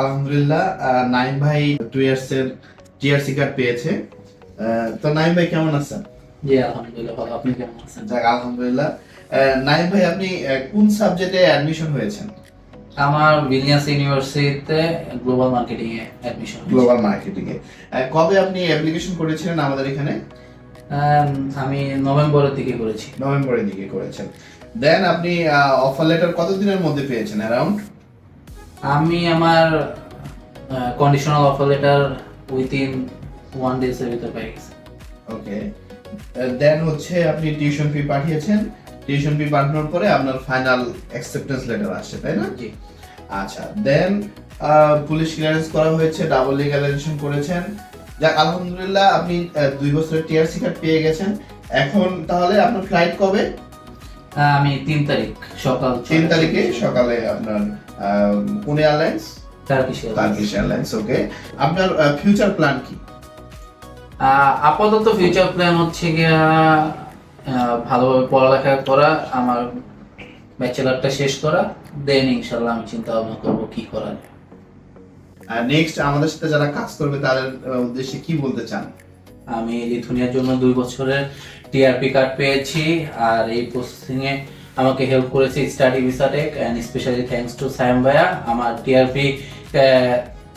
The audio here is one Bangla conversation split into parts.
আলহামদুলিল্লাহ নাইম ভাই 2 ইয়ার্স এর টিআরসি কার্ড পেয়েছে। তো নাইম ভাই কেমন আছেন? জি আলহামদুলিল্লাহ ভালো। আপনি কেমন আছেন? যাক আলহামদুলিল্লাহ। নাইম ভাই আপনি কোন সাবজেক্টে অ্যাডমিশন হয়েছেন? আমার ভিলিয়ান্স ইউনিভার্সিটিতে গ্লোবাল মার্কেটিং এ অ্যাডমিশন গ্লোবাল মার্কেটিং এ। কবে আপনি অ্যাপ্লিকেশন করেছিলেন আমাদের এখানে? আমি নভেম্বরের দিকে করেছি। নভেম্বরের দিকে করেছেন। দেন আপনি অফার লেটার কতদিনের মধ্যে পেয়েছেন অ্যারাউন্ড? আমি আমার conditional offer letter within 1 days এর ভিতরে পেয়ে গেছি। ওকে। দেন হচ্ছে আপনি টিউশন ফি পাঠিয়েছেন। টিউশন ফি পাঠানোর পরে আপনার ফাইনাল অ্যাকসেপ্টেন্স লেটার আসছে, তাই না? জি। আচ্ছা, দেন পুলিশ ক্লিয়ারেন্স করা হয়েছে, ডাবল লিগ্যালাইজেশন করেছেন। যাক আলহামদুলিল্লাহ, আপনি 2 বছরের টিআরসি কার্ড পেয়ে গেছেন। এখন তাহলে আপনার ফ্লাইট কবে? আমি 3 তারিখ সকাল 3 তারিখে সকালে আপনার পুনে এয়ারলাইন্স, টার্কিশ এয়ারলাইন্স। ওকে। আপনার ফিউচার প্ল্যান কি? আপাতত ফিউচার প্ল্যান হচ্ছে গিয়া ভালোভাবে পড়ালেখা করা, আমার ব্যাচেলারটা শেষ করা, দেন ইনশাআল্লাহ আমি চিন্তা ভাবনা করবো কি করা যায়। নেক্সট আমাদের সাথে যারা কাজ করবে তাদের উদ্দেশ্যে কি বলতে চান? আমি লিথুনিয়ার জন্য 2 বছরের টিআরপি কার্ড পেয়েছি, আর এই প্রসেসিং এ আমাকে হেল্প করেছে study visa tech, and specially thanks to Sayem ভাইয়া। আমার টিআরপি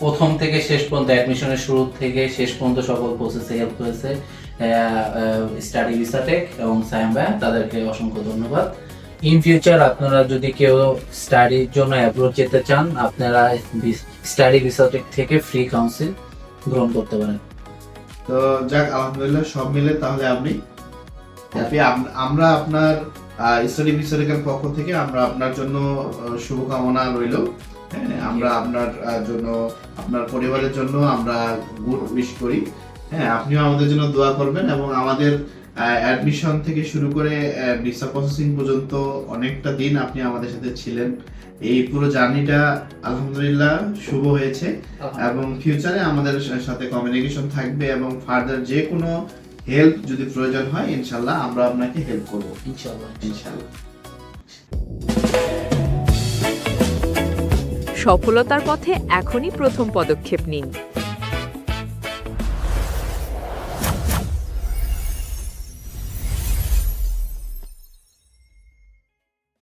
প্রথম থেকে শেষ পর্যন্ত, অ্যাডমিশনের শুরু থেকে শেষ পর্যন্ত সকল প্রসেসে হেল্প করেছে স্টাডি ভিসা টেক এবং সায়েম ভাইয়া, তাদেরকে অসংখ্য ধন্যবাদ। ইন ফিউচার আপনারা যদি কেউ স্টাডির জন্য অ্যাব্রোড যেতে চান, আপনারা স্টাডি ভিসা টেক থেকে ফ্রি কাউন্সিল গ্রহণ করতে পারেন। তো যাক আলহামদুলিল্লাহ, সব মিলে তাহলে আপনি হ্যাপি। আমরা আপনার স্টাডি ভিসারের পক্ষ থেকে আমরা আপনার জন্য শুভকামনা রইল। হ্যাঁ, আমরা আপনার জন্য, আপনার পরিবারের জন্য আমরা গুড উইশ করি। হ্যাঁ, আপনিও আমাদের জন্য দোয়া করবেন এবং আমাদের অ্যাডমিশন থেকে শুরু করে ভিসা প্রসেসিং পর্যন্ত অনেকটা দিন আপনি আমাদের সাথে ছিলেন। এই পুরো জার্নিটা আলহামদুলিল্লাহ শুভ হয়েছে এবং ফিউচারে আমাদের সাথে কমিউনিকেশন থাকবে এবং ফার্দার যে কোনো হেল্প যদি প্রয়োজন হয় ইনশাআল্লাহ আমরা আপনাকে হেল্প করব। ইনশাআল্লাহ। সফলতার পথে এখনই প্রথম পদক্ষেপ নিন।